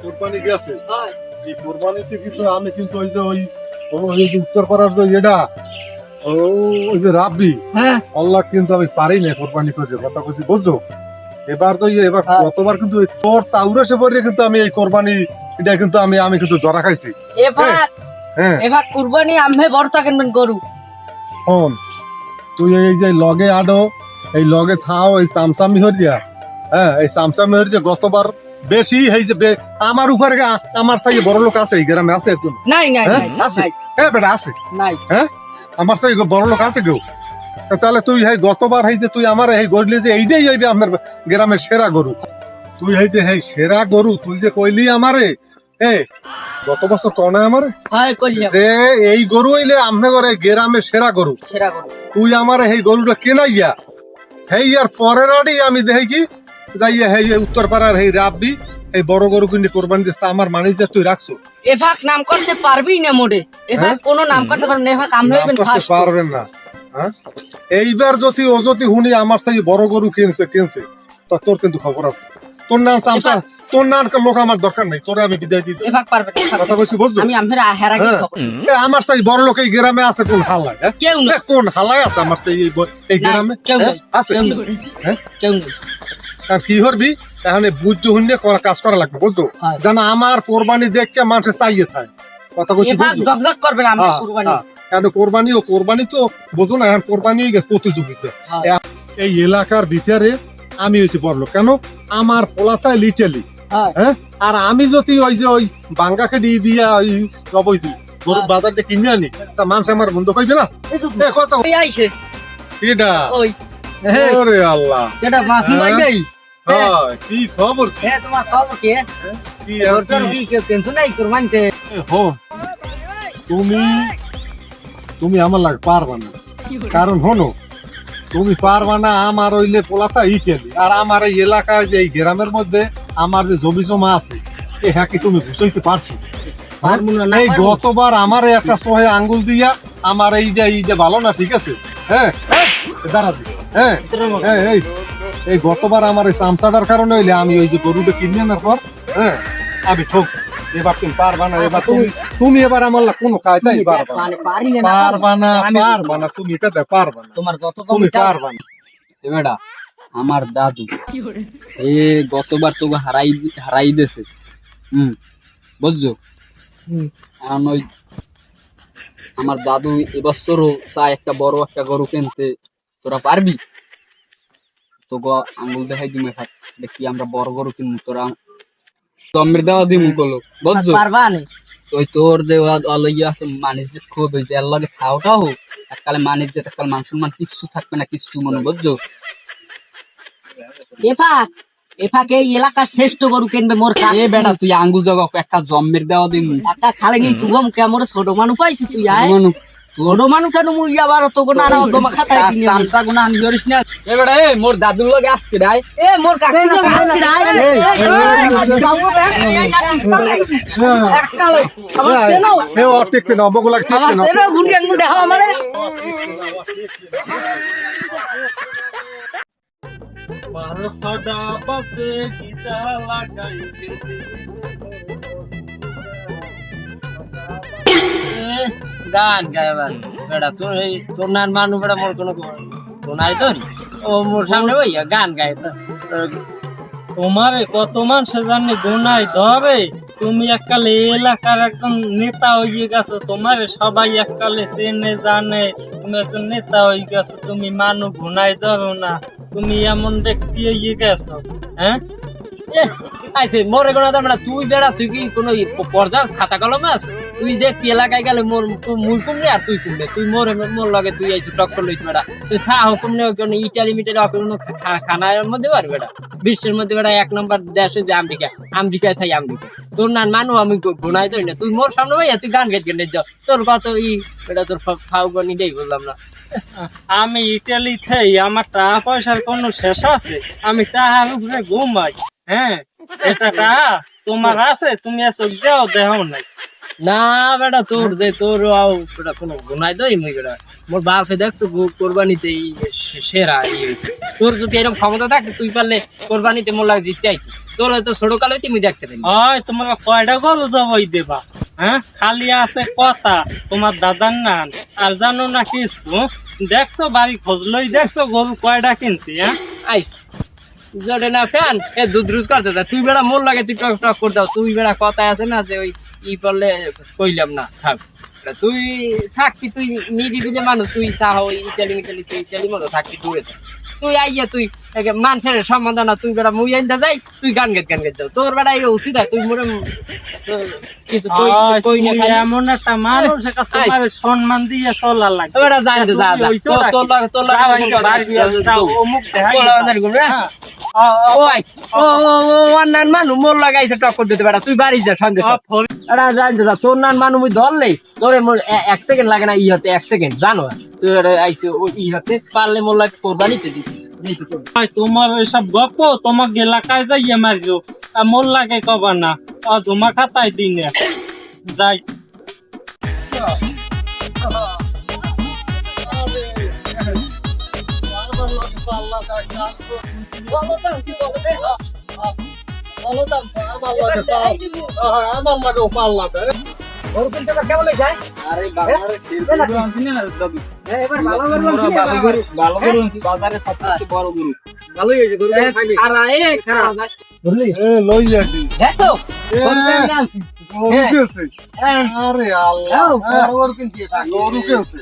কোরবানি গেছে এই কোরবানিতে কিন্তু আমি কিন্তু ওই যে ওই যে উত্তরপাড়ার যে এটা ওই যে রাব্বি আল্লাহ কিন্তু আমি পারি না কোরবানি করে কথা বলছি বুঝছো। এবার তো এবার কতবার কিন্তু তোর তাউরেসে পরে কিন্তু আমি এই কোরবানি এটা কিন্তু আমি কিন্তু ধরা খাইছি। এবার কুরবানি আমি বড় কিনবেন গরু শোন তুই এই যে লগে আডো এই লগে থাও এই সামসামি হরিয়া এই সামসামি হরিয়া গতবার বেশি এই যে আমার উপরে আমার চাই বড় লোক আছে এই গ্রামে আছে একজন নাই নাই আছে বেটা আছে নাই আমার চাই বড় লোক আছে কেউ তাহলে তুই গতবার যে তুই আমার গড়লি যে এইটাই হইবে আপনার গ্রামের সেরা গরু তুই যে সেরা গরু তুই যে কইলি আমারে গত বছর কও না আমারে যে এই গরু হইলে আমনে করে গ্রামের সেরা গরু তুই আমারে এই গরুটা কেনাইয়া আর পরের আড়ি আমি দেখি কি যাইয়া উত্তরপাড়ার রাব্বি এই বড় গরু কিনে কোরবানি দিস আমার মানি যে তুই রাখছো এভাগ নাম করতে পারবি না মোড়ে এভাগ কোনো নাম করতে পারবেন না এভাগ আমি হইবেন ফার্স্ট পারবেন না এইবার যদি ও যদি হুনি আমার থেকে বড় গরু কিনছে তো তোর কিন্তু খবর আছে তোর নাম সামসা তোর নাম লোক আমার দরকার নাই তোরে আমি বিদায় দিই এভাগ পারবে কথা কইছি বুঝছো আমি আমরা হেরা কি খবর আমার সেই বড় লোক এই গ্রামে আছে কোন হালায় কেউ না কোন হালায় আছে আমার সেই এই গ্রামে কেউ আছে কেউ আর কি করবি তাহলে বুঝছো হুন্নে কাজ করা লাগবে বুঝছো যেন আমার কোরবানি দেখে মানুষ চাইয়ে থাকে কথা কইছি জগজগ করবে আমরা কুরবানি কেন কোরবানি তো বোঝো না এখন কোরবানি গেছে প্রতিযোগিতা এই এলাকার ভিতরে আমি হয়েছি বড়লোক কেন আমার পোলাতায় লিটেলি আর আমি যদি ওই যে ওই বাঙ্গাকে দিয়ে দিয়া ওই রবই দিই গরুর বাজারটা কিনে আনি তা মানুষ আমার বন্ধ কইবে না কথা এটা ওরে আল্লাহ এটা মাসি ভাই নাই কি খবর তোমার খবর কি কি কেউ টেনশন নাই কুরবানিতে তুমি আমার লাগে পারবা না কারণ হনো তুমি পারবা না আমার ওইলে পোলাটা ইটেলি আর আমার এই এলাকায় যে এই গ্রামের মধ্যে আমার যে জমি জমা আছে কি তুমি বুঝাইতে পারছো এই গতবার আমার একটা সহে আঙ্গুল দিয়া আমার এই যে ভালো না ঠিক আছে দাঁড়া দি এই গতবার আমার এই চামচাটার কারণে হইলে আমি ওই যে গরুটা কিনে আনার পর আমি ঠক এবার তুমি পারবা না এবার তুমি এবার আমার কোনো কায়দাই পারবা না তুমি এটা পারবা না তোমার যত তুমি পারবা না বেটা আমার দাদু গতবার তো হারাই দিয়েছে বুঝছো ওই আমার দাদু এবছরও চায় একটা বড় একটা গরু কিনতে তোরা পারবি তো আঙুল দেখাই দিমে দেখি আমরা বড় গরু কিনবো তোরা দমের দেওয়া দিমু কলো বুঝছো ওই তোর যে অলইয়া আছে মানিজ্য খুব হয়েছে এর লগে খাওয়াটাও হোক এককালে মানিজ্য এককাল মান সম্মান কিচ্ছু থাকবে না কিচ্ছু মনে বুঝছো এফাকে এলাকার শ্রেষ্ঠ গরু কিনবে মোর বেটা তুই আঙ্গুল জগা একটা জম্মের দেওয়া দিমু একটা খালে নিয়ে শুভম কেমন ছোট মানুষ পাইছি তুই ছোট মানুষ মুই আবার তো গোনা জমা খাতায় কিনে আমটা গোনা আনি করিস না বেটা মোর দাদুর লগে আজকে রাই মোর কাকির লগে আজকে রাই আমার চেনো ঠিক না বগলা ঠিক না আমার চেনো ঘুরি আঙ্গুল দেখাও আমারে বারোটা বাপে গীতা লাগাইতে গান গাইবার বেড়া তোর নান মানু বেড়া মোর কোনো নাই তোর ও মোর সামনে ভাইয়া গান গায় তো তোমারে কত মানুষ জানি গুনাই ধরে তুমি এককালে এলাকার একজন নেতা হয়ে গেছো তোমারে সবাই এককালে চেনে জানে তুমি একজন নেতা হয়ে গেছো তুমি মানু গুনাই ধরো না তুমি এমন ব্যক্তি হয়ে গেছো আইছে মোরে গোনা দাম না তুই বেড়া তুই কি কোন পর্যাস খাতা কলম আস তুই দেখ এলাকায় গেলে মোর মুই কমনে আর তুই কমনে তুই মোর লগে তুই আইছিস টক্কর লইছ বেড়া তুই খা হুকুম নে কোন ইটালি মিটালি কোনো খানার মধ্যে পার বেড়া বিশ্বের মধ্যে বেড়া এক নম্বর দেশ যে আমেরিকায় থাই আমেরিকা তোর নান মানু আমি গুনাই তো না তুই মোর সামনে ভাইয়া তুই গান গাইতে গেলে যাও তোর কত বেড়া তোর ফাউ গনি দেই বললাম না আমি ইটালি থাই আমার টাকা পয়সার কোনো শেষ আছে আমি টাকার উপরে ঘুমাই এটা টাকা তোমার আছে তুমি চোখ দেও দেহ নাই না বেটা তোর যে তোর বেটা কোনো গুনাই দই মুই বেটা মোর বাপে দেখছো কোরবানিতে সেরা হয়েছে তোর যদি এরকম ক্ষমতা থাকে তুই পারলে কোরবানিতে মোর লাগে জিততে আইতি তোর হয়তো ছোট কালে তুমি দেখতে পারি ওই তোমরা কয়টা গরু জবাই দেবা হ্যাঁ খালি আছে কথা তোমার দাদার নান আর জানো না কিছু দেখছো বাড়ি খোঁজলই দেখছো গরু কয়টা কিনছি হ্যাঁ আইস জোরে না ফ্যান এ দুধ রুজ করতে যা তুই বেড়া মোর লাগে তুই টক টক করে দাও তুই বেড়া কথায় আছে না যে ওই ই করলে কইলাম না থাক তুই থাকবি তুই নিরিবিলে মানুষ তুই তাহ ইটালি মিটালি তুই ইটালি মতো থাকবি দূরে থাক তুই আইয়া তুই মানুষের সম্বন্ধ না তুই বেড়া মুই আইন্দা যাই তুই গান গেত যাও তোর বেড়া এই ওষুধ তুই মোরে কিছু কই না খাই এমন একটা মানুষ একটা তোমার সম্মান দিয়ে চলা লাগে বেড়া যাই যা যা তোর অমুক দেখাই ও আইছে ও নান মানু মোর লাগাইছে টক্কর দিতে বেড়া তুই বাড়ি যা সঙ্গে এরা জানতে যা তোর নান মানু মুই ধরলে তোরে মোর 1 সেকেন্ড লাগে না ই হতে 1 সেকেন্ড জানো তুই আইছে ও ই হতে পারলে মোর লাগে কোরবানিতে দিতে তোমার এসব গপ তোমাকে এলাকায় যাইয়ে মারিও মোর লাগে কবা না জমা খাতায় দিনে যাই আমার লাগে পাল্লা দেয় আরে বাজারে ভালো গরু বাজারে সবচেয়ে বড় গরু লই যাবি দেখো আরে আল্লাহ গরু কেছে গরু কেছে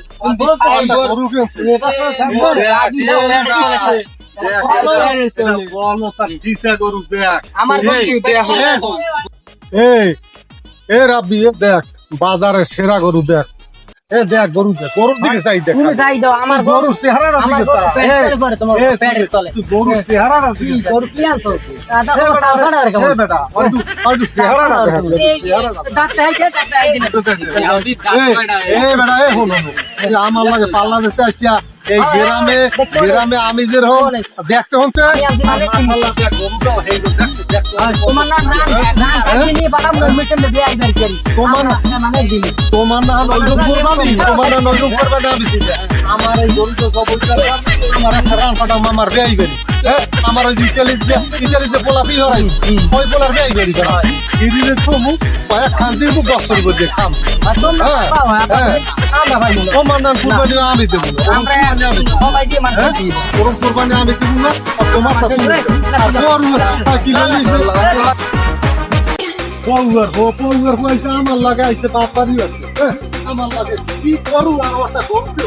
বলো তার সিসা গরু দেখ এ রাব্বি দেখ বাজারে সেরা গরু দেখ দেখ গরু দেখ গরুর দিকে চাই দেখ তুমি যাই দাও আমার গরুর চেহারার দিকে চাই তোমার পেটের তলে গরুর চেহারার দিকে গরু কি আনতো দাদা বড় কেমন বেটা আর চেহারাটা দেখ ডাক্তার আইছে ডাক্তার আইছে বেটা হলো আমার লাগে পাল্লা দিতে আসছিয়া এই গ্রামে আমি যে রকম দেখতে হতে মাশাআল্লাহ দেখ গরুটা হেই দেখ তোমার নাম নিয়ে বাড়াম মিশন দিয়ে আইবার করি মানে দিলি তোমার না নজর করবানি তোমার না নজর করবে না আমি দিতে আমার এই গরুটা কবল করে আমার খারান ফাটা মামার বেই গেলি আমার ওই ইতালি যে পোলাপি হরাই ওই পোলার বেই গেলি করা ইদিলে তুমি পায়া খান্দি মু বছর করে খাম তোমার নাম কুরবানি আমি দেব সবাই দিয়ে মানুষ দিয়ে ওরকম কুরবানি আমি দেব না তোমার সাথে কি লইছে পৌর হইছে আমার লাগাইছে বাপারি আছে আমার লাগে কি করু আর ওটা করতে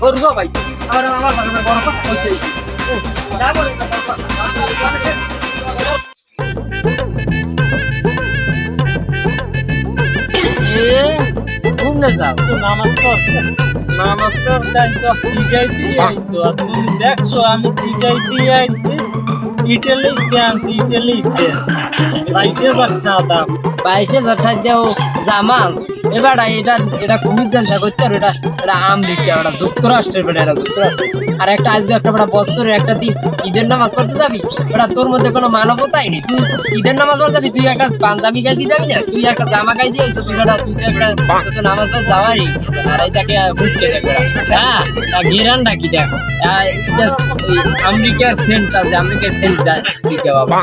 গরু গো ভাই আমার বড় কথা হইছে না বলে ঘুমনে যাও নামাজ পড়তে আইসো ঠিকাই দিয়ে আইসো আর তুমি দেখছো আমি ঠিকাই দিয়ে আইছি ইটালিতে আনছি ইটালিতে 22,000 টাকা দাম 22,000 টাকা দেও জামাস এবার এটা কুমির দেন করতে আর এটা আমেরিকা এটা যুক্তরাষ্ট্রের বেটা এটা যুক্তরাষ্ট্র আর একটা আজকে একটা বেটা বছরের একটা দিন ঈদের নামাজ পড়তে যাবি বেটা তোর মধ্যে কোনো মানবতাই নেই তুই ঈদের নামাজ পড়তে যাবি তুই একটা পাঞ্জাবি গাই দিয়ে যাবি না তুই একটা জামা গাই দিয়ে তুই বেটা তুই তো নামাজ পড়তে যাওয়ারই আর এটাকে ঘুরতে দেখ হ্যাঁ গিরানটা কি দেখ আমেরিকার সেন্টটা যে আমেরিকার সেন্টটা দিতে বাবা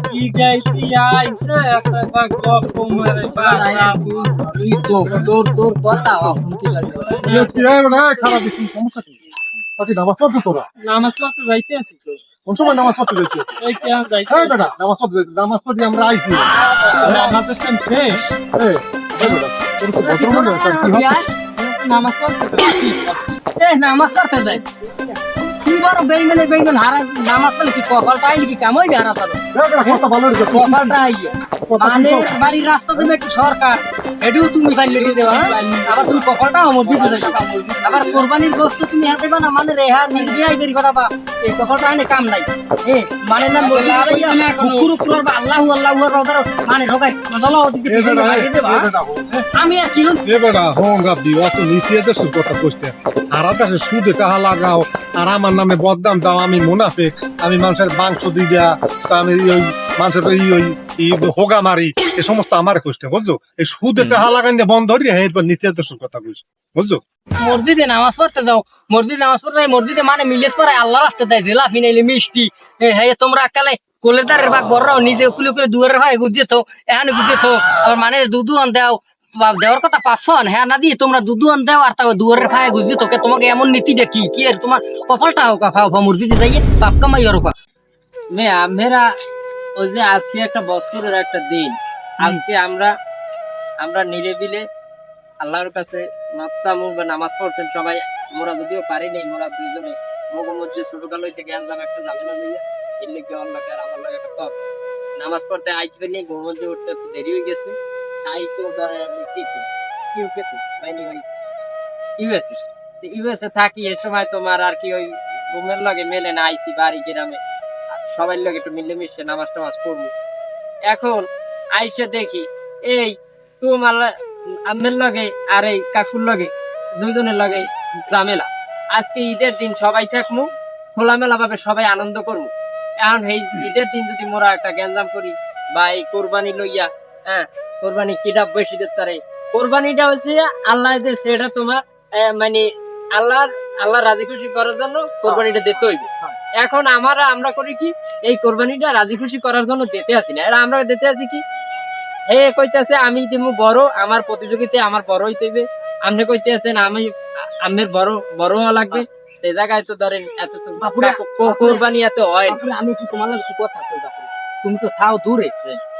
ঠিকাই দিয়ে আইসো একটা গপ মারে বাসা তুই তোর কথা শুনতে লাগবে কি হয় না খারাপ দেখি সমস্যা কি আচ্ছা নামাজ পড়তে তোরা নামাজ পড়তে যাইতে আছি তো কোন সময় নামাজ পড়তে যাইছো এই কেন যাইতে হ্যাঁ বেটা নামাজ পড়তে আমরা আইছি নামাজের টাইম শেষ বেটা তোর তো বদর মনে হয় কি হয় নামাজ পড়তে নামাজ পড়তে যাই কি বড় বেইমান হারা নামাজ পড়লে কি কপালটা আইলি কি কাম হইবে হারা তাহলে বেটা কথা ভালো রে কপালটা আইয়ে মানে বাড়ির রাস্তা তুমি একটু সরকার এডিও তুমি ফাইল দিয়ে দেবা আবার তুমি কপালটা আমার দিতে যাবে আবার কোরবানির গোশত তুমি হাতে বানা মানে রেহা নির্বিয়াই বেরি করাবা এই কপালটা আইনে কাম নাই মানে না বলি কুকুর করবা আল্লাহু আল্লাহু রদার মানে ঢোকাই চলো ওদিকে দিয়ে দেবা আমি আর কি হন বেটা হোং গাবি অত নিচে দেশ কথা কইতে হারাটা সুদে টাকা লাগাও আর আমার নামে বদনাম দাও, আমি মুনাফিক, আমি মানুষের মাংস দিই দেয়া, তা আমি ওই মানুষের ওই হোগা মারি, এ সমস্ত আমার কষ্ট বুঝছো। এই সুদ একটা হালাগান দিয়ে বন্ধ করি, হ্যাঁ এবার নীতি আদর্শের কথা বুঝছো বুঝছো। মসজিদে নামাজ পড়তে যাও, মসজিদে নামাজ পড়তে যাই, মসজিদে মানে মিলেট পরে আল্লাহ রাস্তা দেয় জিলাপি নাইলে মিষ্টি। হ্যাঁ তোমরা কালে কোলেদারের বাঘ বড়রাও নিজে কুলি করে দুয়ারের ভাই গুজিয়ে তো এখানে গুজিয়ে তো আর মানে দুধু আন দেও দেওয়ার কথা পাঁচশো হ্যাঁ না দিয়ে তোমরা দুধু আন দেও আর তারপর দুয়ারের ভাই গুজিয়ে তোকে তোমাকে এমন নীতিটা কি কি আর তোমার কপালটা হোক মসজিদে যাইয়ে পাপ কামাই আর মেরা ওই যে আজকে একটা বছরের একটা দিন, আজকে আমরা নিরেবিলে আল্লাহর কাছে মাপসামু বা নামাজ পড়ছেন সবাই। মোরা যদিও পারি নাই, মোরা দুইজনে মধ্যে ছোটকাল হইতে জ্ঞান একটা ঝামেলা লইয়া এর লিগে আল্লাহকে আর আমার লাগে একটা টক নামাজ পড়তে আইতে নিয়ে ঘুম মধ্যে উঠতে দেরি হয়ে গেছে। তাই তো ধরেন ইউএসএ থাকি, এ সময় তোমার আর কি ওই ঘুমের লগে মেলে না, আইসি বাড়ি গ্রামে সবাই লোক একটু মিলেমিশে নামাজ টামাজ পড়বো। এখন আইসে দেখি এই তোমার আমের লগে আর এই কাকুর লগে দুজনের লগে ঝামেলা। আজকে ঈদের দিন সবাই থাকবো, খোলামেলা ভাবে সবাই আনন্দ করবো। এখন এই ঈদের দিন যদি মোরা একটা গ্যাঞ্জাম করি বা এই কোরবানি লইয়া, হ্যাঁ কোরবানি কিটা বেশি দিতে, কোরবানিটা হচ্ছে আল্লাহ দিয়েছে, এটা তোমার মানে আল্লাহ রাজি খুশি করার জন্য কোরবানিটা দিতে হইবে। এখন আমরা করি কি, এই কোরবানিটা রাজি খুশি করার জন্য দিতে আসি না, এটা আমরা দিতে আসি কি হে কইতেছে আমি দিমু বড়, আমার প্রতিযোগিতায় আমার বড় হইতে হইবে। আপনি কইতে আছেন আমের বড় হওয়া লাগবে, এই জায়গায় তো ধরেন এত তো কোরবানি এত হয়। আমি কি তোমার লাগে কি কথা কই বাপুরে, তুমি তো থাও দূরে,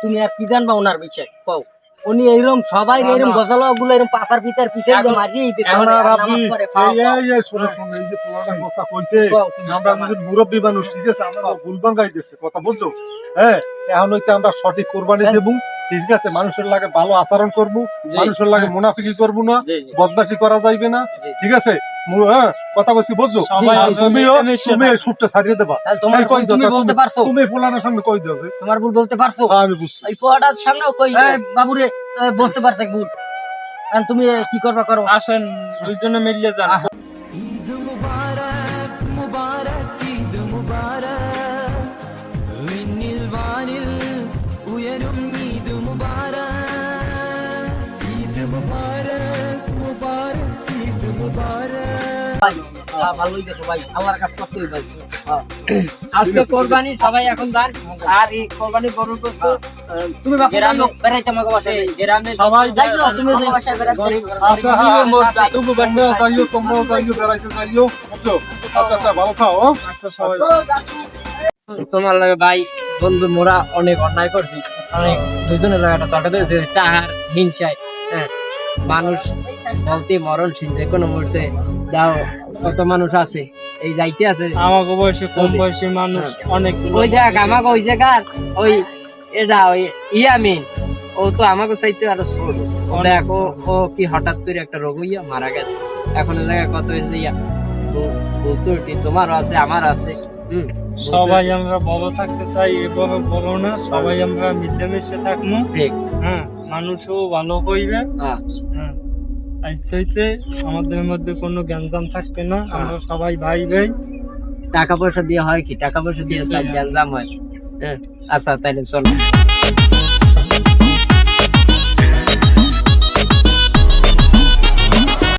তুমি আর কি জানবা ওনার বিষয় কও। উনি এইরকম সবাই এরকম গজালা গুলো এরকম পাশার পিতার পিছিয়ে মারিয়ে দিতে এখন আর আপনি শোনো এই যে পোলাটা কথা কইছে, আমরা যদি মুরব্বী মানুষ, ঠিক আছে, আমরা তো ভুল ভাঙাইতেছে কথা বলছো। হ্যাঁ এখন হইতে আমরা সঠিক কোরবানি দেবো, ঠিক আছে, মানুষের লাগে ভালো আচরণ করবো, মানুষের লাগে মুনাফিকি করবো না, বদমাশি করা যাইবে না, ঠিক আছে। হ্যাঁ কথা বলছি বুঝছো, তুমি সুটটা ছাড়িয়ে দেবা, তুমি বলতে পারছো, তুমি পোলাটার সামনে কই দেবে, তোমার ভুল বলতে পারছো। আমি বুঝছি এই পোয়াটার সামনেও কই বাবুরে বলতে পারছে ভুল, তুমি কি করবা করো। আসেন দুইজনে মিলিয়ে যান। ভালোই দেখো ভাই, আল্লাহর কাছে করতে ভাই। আজকে কোরবানি সবাই এখন যান, আর এই কোরবানি গরুর গোশত তুমি গ্রামে বেড়াইতে আমাকে বাসায় গ্রামে সবাই যাইও, তুমি ওই বাসায় বেড়াইতে আচ্ছা হ্যাঁ তোমরা যাইও, তোমরাও যাইও, বেড়াইতে যাইও বুঝছো। আচ্ছা আচ্ছা ভালো থাও। আচ্ছা সবাই তোমার লাগে ভাই বন্ধু, মোরা অনেক অন্যায় করছি, অনেক দুজনের লাগে একটা তটা দিয়েছে টাকার হিংসায়। হ্যাঁ মানুষ বলতে মরণশীল, যে কোনো মুহূর্তে দাও কত মানুষ আছে এই যাইতে আছে আমাকে বয়সে কম বয়সী মানুষ অনেক। ওই দেখ আমাকে ওই জায়গার ওই এটা ওই ইয়ামিন, ও তো আমাকে চাইতে আরো ছোট, ও দেখ ও কি হঠাৎ করে একটা রোগ হইয়া মারা গেছে। এখন ওই জায়গায় কত হয়েছে ইয়া বলতো, তোমারও আছে আমারও আছে। সবাই আমরা ভালো থাকতে চাই, বড় বড় না, সবাই আমরা মিলেমিশে থাকবো। হ্যাঁ মানুষও ভালো হইবে। হ্যাঁ আইসইতে আমাদের মধ্যে কোনো গ্যাঞ্জাম থাকবে না, আমরা সবাই ভাই ভাই। টাকা পয়সা দিয়ে হয় কি, টাকা পয়সা দিয়ে গ্যাঞ্জাম হয়। হ্যাঁ আচ্ছা তাইলে চলো।